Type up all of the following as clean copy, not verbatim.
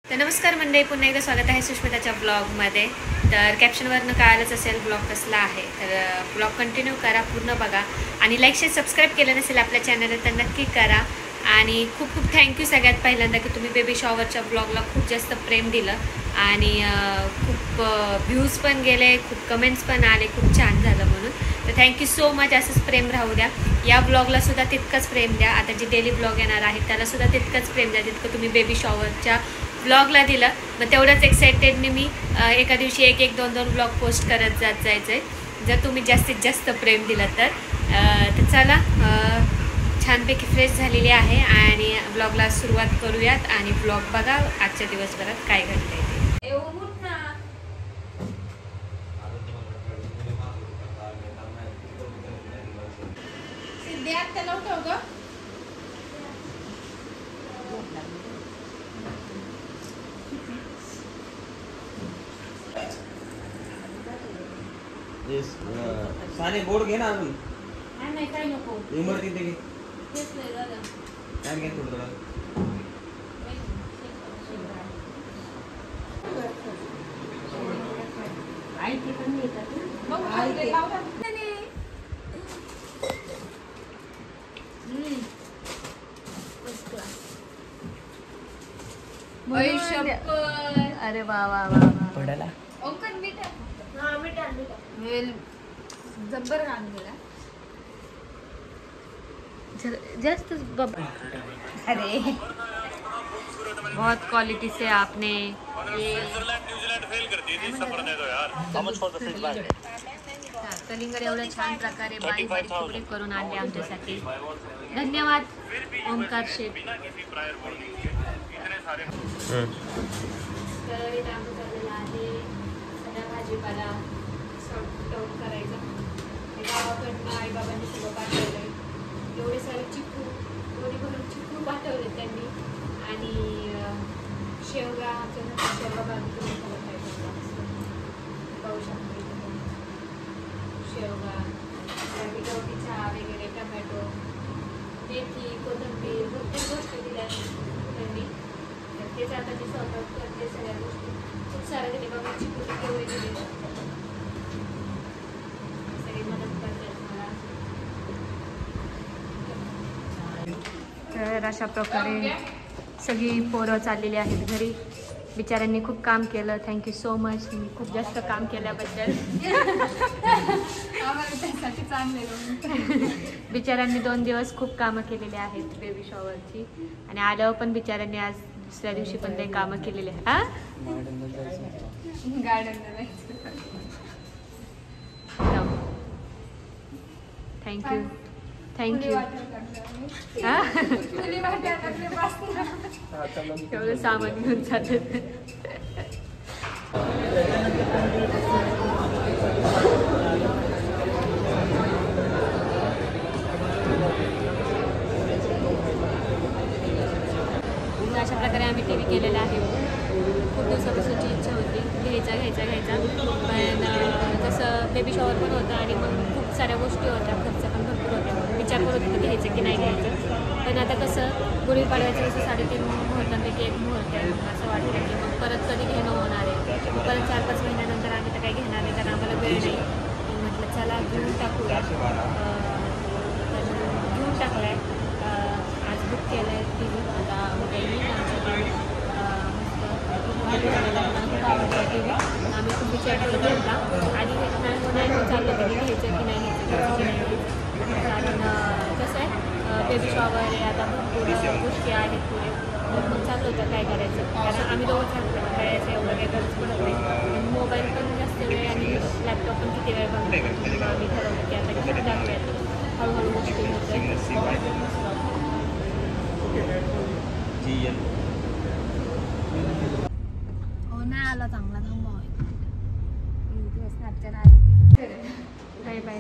तर नमस्कार मंडळी, पुन्हा एकदा स्वागत आहे सुष्मिताच्या ब्लॉगमध्ये. तर कॅप्शनवरनं कळालंच असेल ब्लॉग कसला आहे. तर ब्लॉग कंटिन्यू करा, पूर्ण बघा आणि लाईक शेअर सबस्क्राईब केलं नसेल आपल्या चॅनलला तर नक्की करा. आणि खूप खूप थँक्यू सगळ्यात पहिल्यांदा की तुम्ही बेबी शॉवरच्या ब्लॉगला खूप जास्त प्रेम दिलं आणि खूप व्ह्यूज पण गेले, खूप कमेंट्स पण आले, खूप छान झालं म्हणून. तर थँक्यू सो मच. असंच प्रेम राहू द्या. या ब्लॉगला सुद्धा तितकंच प्रेम द्या. आता जे डेली ब्लॉग येणार आहे त्यालासुद्धा तितकंच प्रेम द्या जितकं तुम्ही बेबी शॉवरच्या ब्लॉगला दिलं. मग तेवढंच एक्साइटेडने मी एका दिवशी एक दोन ब्लॉग पोस्ट करत जायचं आहे जर तुम्ही जास्तीत जास्त प्रेम दिलं तर. चला, छानपैकी फ्रेश झालेली आहे आणि ब्लॉगला सुरुवात करूयात आणि ब्लॉग बघा आजच्या दिवसभरात काय घडलं आहे. साने बोर्ड घे ना अजून. नाही काय नको. इमर्ती घे. तेच नाही दादा. काय घे थोडं थोडं. आई ती पण येतात. अरे वा वा वा पडायला जब्बर काम केला जस्ट बाबा. अरे बहुत क्वालिटी से आपने ये कलिंगड एवढं छान प्रकारे बारीक बारीक तुकडे करून आणले आमच्यासाठी. धन्यवाद ओंकार शेठ. तर काम चाललेलं आहे सगळ्या भाजीपाला सॉर्ट आउट करायचं. गावाकडनं आईबाबांनी सगळं पाठवलंय. एवढे सारे चिकू, एवढी भरून चिकू पाठवले त्यांनी आणि शेवगा आमच्या शेवगा बाजूला सगळं खायचं पाहू शकतो. शेवगा, गवती चहा वगैरे, टमॅटो, मेथी, कोथिंबीर, भरपूर गोष्टी दिल्या त्यांनी. तेच आता मी स्वतः करते सगळ्या गोष्टी. खूप सारे दिले बाबा, चिकू केवढे दिले सगळी मदत करतात मला. तर अशा प्रकारे सगळी पोरं चाललेली आहेत घरी. बिचाऱ्यांनी खूप काम केलं. Thank you so much. मी खूप जास्त काम केल्याबद्दल. बिचाऱ्यांनी 2 दिवस खूप कामं केलेली आहेत बेबी शॉवरची आणि आल्यावर पण बिचाऱ्यांनी आज दुसऱ्या दिवशी पण ते कामं केलेली आहेत. हा गार्डनला थँक्यू थँक्यू. एवढं सामान घेऊन जातात. अशा प्रकारे आम्ही टी व्ही केलेला आहे. खूप दिवसापासूनची इच्छा होती घ्यायचा पण जसं बेबी शॉवर पण होतं आणि मग खूप साऱ्या गोष्टी होत्या, खर्च पण भरपूर होत्या. विचार करत होतं घ्यायचं की नाही घ्यायचं. पण आता कसं गुढीपाडव्याचं कसं 3.5 मुहूर्तांपैकी एक मुहूर्त आहे. असं वाटतं की मग परत कधी घेणं होणार आहे. मग परत 4-5 महिन्यानंतर आम्ही तर काही घेणार नाही कारण आम्हाला वेळ नाही. म्हटलं चला घेऊन टाकूया. तर घेऊन टाकला आहे. आज बुक केलं आहे टी व्ही. आता येईल आमच्या टी व्ही. खूप आवडतं टी व्ही. आम्ही खूप विचार करत होता आणि नाही चाललं की घ्यायचं की नाही घ्यायचं की नाही घ्यायचं. कारण कसं आहे बेबी शॉवर आहे, आता भरपूर गोष्टी आहेत पुढे. मग चाललं होतं काय करायचं कारण आम्ही दोघं सांगतो काय असं एवढं काही गरज पडत नाही. मोबाईल पण जास्त वेळ आणि लॅपटॉप पण किती वेळ बघतो. आम्ही ठरवलं की आता घेऊन टाकूयात. हळूहळू गोष्टी होतं. हो नाही आला चांगला थांबा. स्नॅपचॅट आलं. Bye bye.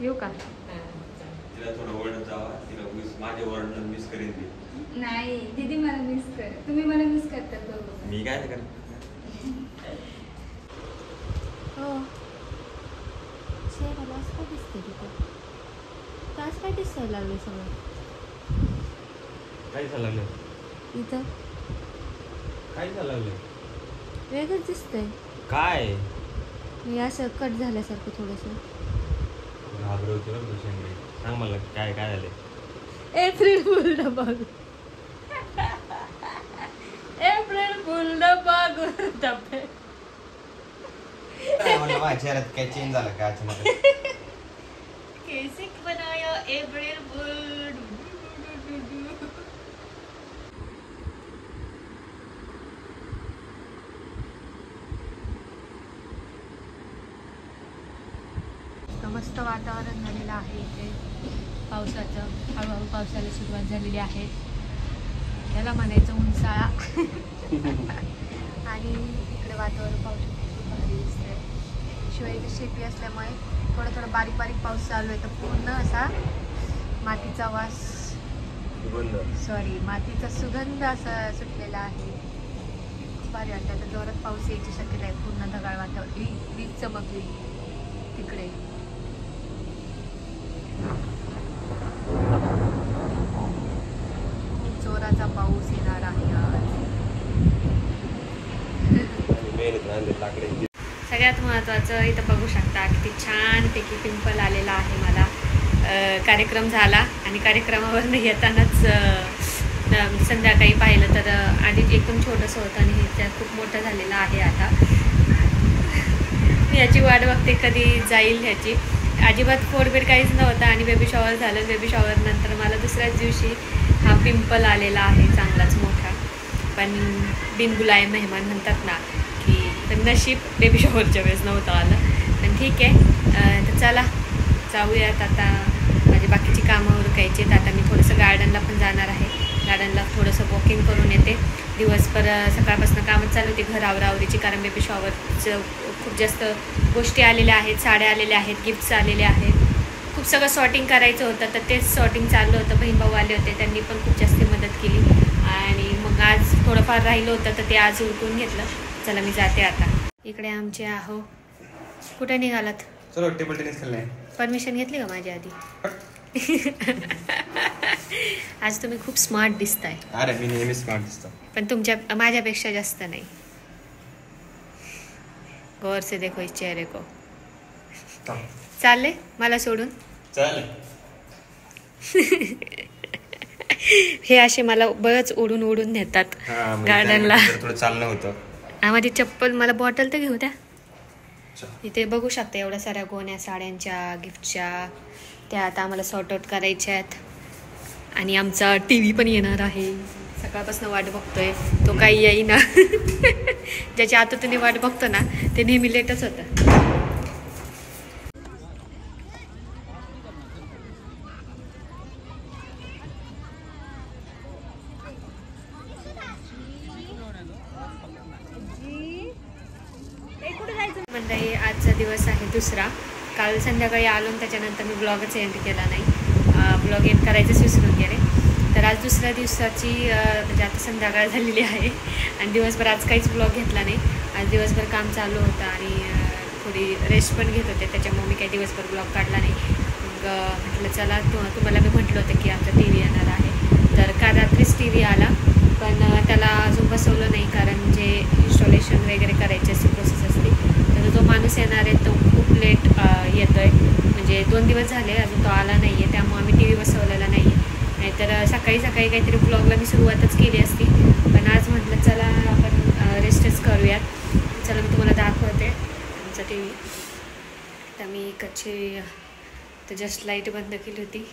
येऊ का? तिला थोडं ओरडत जावा. तिला माझे ओरडणं मिस करेन ती. नाही दीदी मला मिस कर. तुम्ही मला मिस करतात दोघं. मी काय करत. हो शेराला असं दिसते तिथं. तास काय दिसायला लागले सगळं काय झालं इथं. काय झालं वेगळंच दिसतंय. काय मी असं कट झाल्यासारखं थोडंसं. घाबरवते बरं तू शेंगडे. सांग मला काय काय झालंय. एप्रिल फुल डबा. एप्रिल फुल डबा डबे. मला माझ्या चेहऱ्यात काय चेंज झाला काय अचानक. कैसे बनाया एप्रिल फुल. मस्त वातावरण झालेलं आहे इथे पावसाचं. हळूहळू पावसाला सुरुवात झालेली आहे. त्याला म्हणायचं उन्हाळा. आणि इकडे वातावरण पाऊस खूप भारी दिसतंय. शिवाय इथे शेती असल्यामुळे थोडं थोडं बारीक बारीक पाऊस चालू आहे. तर पूर्ण असा मातीचा वास मातीचा सुगंध असा सुटलेला आहे. खूप भारी वाटतं. आता जोरात पाऊस यायची शक्यता आहे. पूर्ण ढगाळ वातावरण. वीज चमकली तिकडे. खूप जोराचा पाऊस येणार आहे आज. सगळ्यात महत्त्वाचं इथं बघू शकता किती छानपैकी पिंपल आलेला आहे मला. कार्यक्रम झाला आणि कार्यक्रमावरून येतानाच संध्याकाळी पाहिलं तर आधी एकदम छोटंसं होतं आणि हे खूप मोठं झालेलं आहे. आता मी याची वाट बघते कधी जाईल ह्याची. अजिबात फोडबीड काहीच नव्हतं आणि बेबी शॉवर झालं. बेबी शॉवर नंतर मला दुसऱ्याच दिवशी हा पिंपल आलेला आहे चांगलाच मोठा. पण बिनबुलाय मेहमान म्हणतात ना की तर नशीब बेबी शॉवरच्या वेळेस नव्हतं आलं. पण ठीक आहे. तर चला जाऊयात आता. माझी बाकीची कामं उरकायची आहेत. आता मी थोडंसं गार्डनला पण जाणार आहे. गार्डनला थोडंसं वॉकिंग करून येते. दिवसभर सकाळपासून कामच चालू होती घर आवरावरीची. कारण बेबी शॉवरचं खूप जास्त गोष्टी आलेल्या आहेत. साड्या आलेल्या आहेत, गिफ्ट्स आलेले आहेत. खूप सगळं सॉर्टिंग करायचं होतं. तर तेच सॉर्टिंग चाललं होतं. बहीण भाऊ आले होते, त्यांनी पण खूप जास्त मदत केली. आणि मग आज थोडंफार राहिलं होतं तर ते आज उरकून घेतलं. चला मी जाते आता. इकडे आमचे आहो. कुठे निघालात? चलो टेबल टेनिस खेळणे. परमिशन घेतली का माझ्या आधी? आज तुम्ही खूप स्मार्ट दिसताय. अरे मी नेहमी स्मार्ट दिसतो. पण तुमच्या माझ्यापेक्षा जास्त नाही. गौर से देखो इस चेहरे को. चालले मला सोडून. चल. हे असे मला बरंच उडून उडून नेतात गार्डनला. थोडं चालणं होतं. माझी चप्पल मला बॉटल तर घेऊ द्या. इथे बघू शकता एवढ्या साऱ्या गोण्या साड्यांच्या गिफ्टच्या. त्या आता आम्हाला सॉर्ट आउट करायच्या आहेत. आणि आमचा TV पण येणार आहे. सकाळपासून वाट बघतोय तो काही येईना. ज्याच्या आतून वाट बघतो ना ते नेहमी लेटच होतं. मंडळी आजचा दिवस आहे दुसरा. काल संध्याकाळी आलो आणि त्याच्यानंतर मी ब्लॉगच एंड केला नाही. ब्लॉग एंड करायचंच विसरून गेले. तर आज दुसऱ्या दिवसाची म्हणजे आता संध्याकाळ झालेली आहे आणि दिवसभर आज काहीच ब्लॉग घेतला नाही. आज दिवसभर काम चालू होतं आणि थोडी रेस्ट पण घेत होते. त्याच्यामुळे मी काही दिवसभर ब्लॉग काढला नाही. मग म्हटलं चला तुम्हाला मी म्हटलं होतं की आमचा TV येणार आहे. तर काल रात्रीच TV आला पण त्याला अजून बसवलं नाही. कारण जे इन्स्टॉलेशन वगैरे करायची अशी प्रोसेस असते तर जो माणूस येणार आहे तो खूप लेट येतो आहे. म्हणजे 2 दिवस झाले अजून तो आला नाही आहे. त्यामुळे आम्ही TV बसवलेला नाही आहे. नाहीतर सकाळी काहीतरी ब्लॉगला मी सुरुवातच केली असती. पण आज म्हटलं चला आपण रेस्टच करूयात. चला मी तुम्हाला दाखवते आमचा TV. तर मी कच्ची तर जस्ट लाईट बंद केली होती.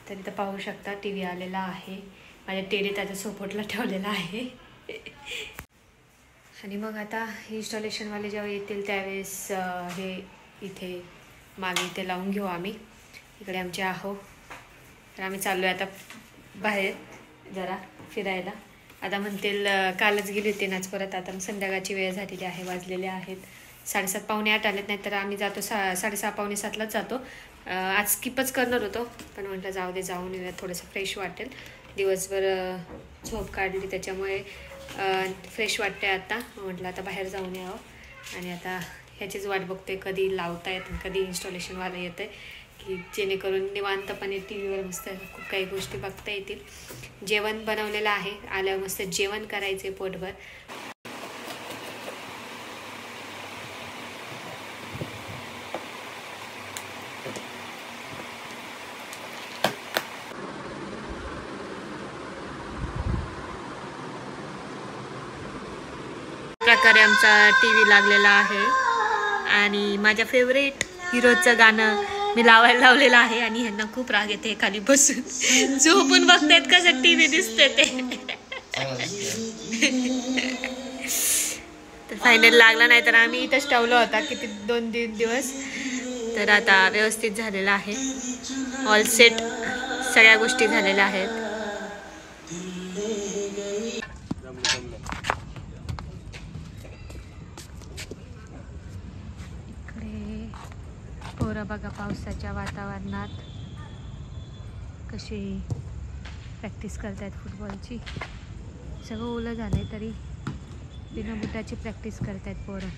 तर इथं पाहू शकता TV आलेला आहे. माझ्या टेडी त्याच्या सपोर्टला ठेवलेला आहे. आणि मग आता इन्स्टॉलेशनवाले जेव्हा येतील त्यावेळेस हे इथे मागे इथे लावून घेऊ आम्ही. इकडे आमचे आहो. तर आम्ही चाललो आहे आता बाहेर जरा फिरायला. आता म्हणतील कालच गेली होती नाच परत. आता संध्याकाळची वेळ झालेली आहे. वाजलेले आहेत 7:30 पावणे 8 आलेत. नाही तर आम्ही जातो 6:30 पावणे 7लाच जातो. आज स्किपच करणार होतो पण म्हटलं जाऊ दे जाऊन येऊया थोडंसं फ्रेश वाटेल. दिवसभर झोप काढली त्याच्यामुळे फ्रेश वाटते आता. म्हटलं आता बाहेर जाऊन यावं. आणि आता ह्याचीच वाट बघते कधी लावता येतं कधी इन्स्टॉलेशनवाला येतं की जेणेकरून निवांतपणे TV वर मस्त खूप काही गोष्टी बघता येतील. जेवण बनवलेलं आहे. आल्यावर मस्त जेवण करायचे पोटभर. प्रकारे आमचा टीव्ही लागलेला आहे आणि माझ्या फेवरेट हिरोचं गाणं मी लावलेलं आहे आणि ह्यांना खूप राग येते खाली बसून झोपून बघतायत कसं टीव्ही दिसते ते. तर फायनल लागला नाही तर आम्ही इथंच ठेवला होता किती 2-3 दिवस. तर आता व्यवस्थित झालेलं आहे. ऑल सेट सगळ्या गोष्टी झालेल्या आहेत. पोरं बघा पावसाच्या वातावरणात कशी प्रॅक्टिस करतायत फुटबॉलची. सगळं ओलं झालंय तरी बिना बुटाची प्रॅक्टिस करतायत पोरं.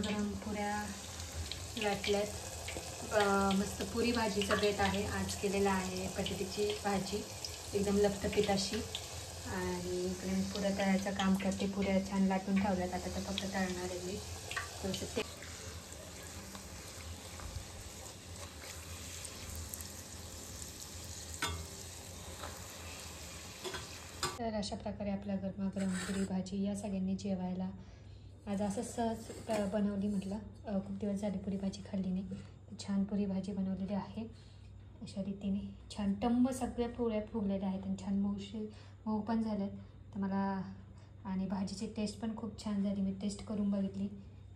गरम पुऱ्या लाटल्यात. मस्त पुरी भाजीचा बेत आहे आज केलेला आहे. बटाट्याची भाजी एकदम लपटपीत अशी. आणि इकडे मी पुऱ्या तळायचं काम करते. पुऱ्या छान लाटून ठेवल्यात. आता तर फक्त तळणार आहे मी. थोडंसं तर अशा प्रकारे आपल्या गरमागरम पुरी भाजी या सगळ्यांनी जेवायला आज असं सहज बनवली. म्हटलं खूप दिवस झाले पुरी भाजी खाल्ली नाही. छान पुरी भाजी बनवलेली आहे अशा रीतीने. छान टम्म सगळ्या पोळ्या फुगलेल्या आहेत आणि छान मऊ पण झाल्यात. तर मला आणि भाजीची टेस्ट पण खूप छान झाली. मी टेस्ट करून बघितली.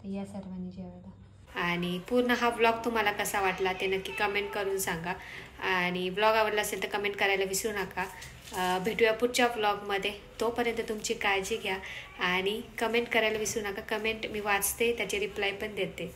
तर या सर्वांनी जेवायला. आणि पूर्ण हा व्लॉग तुम्हाला कसा वाटला ते नक्की कमेंट करून सांगा. आणि व्लॉग आवडला असेल तर कमेंट करायला विसरू नका. भेटूया पुढच्या व्लॉगमध्ये. तोपर्यंत तुमची काळजी घ्या आणि कमेंट करायला विसरू नका. कमेंट मी वाचते, त्याचे रिप्लाय पण देते.